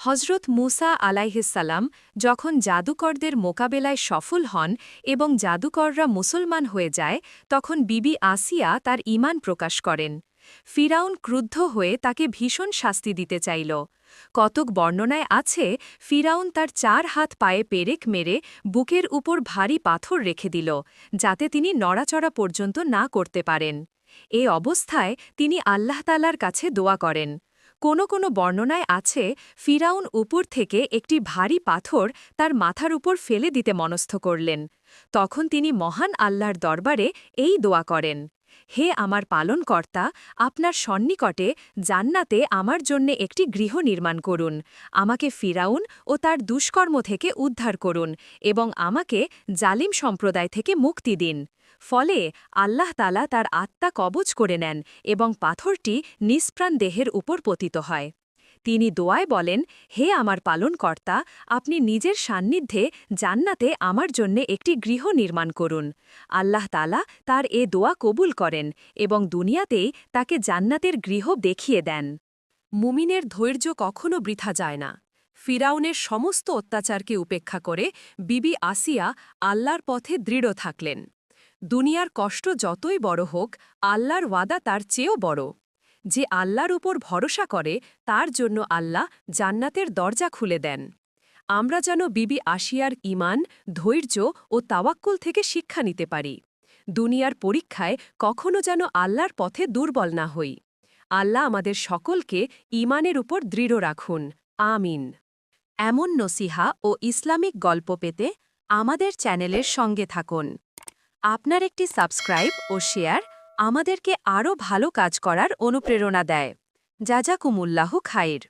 হজরত মুসা আলাইহিসসালাম যখন জাদুকরদের মোকাবেলায় সফল হন এবং জাদুকররা মুসলমান হয়ে যায় তখন বিবি আসিয়া তার ঈমান প্রকাশ করেন। ফিরাউন ক্রুদ্ধ হয়ে তাকে ভীষণ শাস্তি দিতে চাইল। কতক বর্ণনায় আছে ফিরাউন তার 4 হাত পায়ে পেরেক মেরে বুকের উপর ভারী পাথর রেখে দিল, যাতে তিনি নড়াচড়া পর্যন্ত না করতে পারেন। এ অবস্থায় তিনি আল্লাহ তাআলার কাছে দোয়া করেন। কোনো বর্ণনায় আছে ফিরাউন উপর থেকে একটি ভারী পাথর তার মাথার উপর ফেলে দিতে মনস্থ করলেন। তখন তিনি মহান আল্লাহর দরবারে এই দোয়া করেন, হে আমার পালনকর্তা, আপনার সন্নিকটে জান্নাতে আমার জন্যে একটি গৃহ নির্মাণ করুন, আমাকে ফিরাউন ও তার দুষ্কর্ম থেকে উদ্ধার করুন এবং আমাকে জালিম সম্প্রদায় থেকে মুক্তি দিন। ফলে আল্লাহ তাআলা তার আত্মা কবজ করে নেন এবং পাথরটি নিষ্প্রাণ দেহের উপর পতিত হয়। তিনি দোয়ায় বলেন, হে আমার পালনকর্তা, আপনি নিজের সান্নিধ্যে জান্নাতে আমার জন্যে একটি গৃহ নির্মাণ করুন। আল্লাহ তাআলা তার এ দোয়া কবুল করেন এবং দুনিয়াতেই তাকে জান্নাতের গৃহ দেখিয়ে দেন। মুমিনের ধৈর্য কখনো বৃথা যায় না। ফিরাউনের সমস্ত অত্যাচারকে উপেক্ষা করে বিবি আসিয়া আল্লাহর পথে দৃঢ় থাকলেন। দুনিয়ার কষ্ট যতই বড় হোক, আল্লাহর ওয়াদা তার চেয়েও বড়। যে আল্লাহর উপর ভরসা করে তার জন্য আল্লাহ জান্নাতের দরজা খুলে দেন। আমরা যেন বিবি আসিয়ার ঈমান, ধৈর্য ও তাওয়াক্কুল থেকে শিক্ষা নিতে পারি। দুনিয়ার পরীক্ষায় কখনো যেন আল্লাহর পথে দুর্বল না হই। আল্লাহ আমাদের সকলকে ঈমানের উপর দৃঢ় রাখুন। আমিন। এমন নসিহা ও ইসলামিক গল্প পেতে আমাদের চ্যানেলের সঙ্গে থাকুন। আপনার একটি সাবস্ক্রাইব ও শেয়ার আমাদেরকে আরও ভালো কাজ করার অনুপ্রেরণা দেয়। জাযাকুমুল্লাহু খাইর।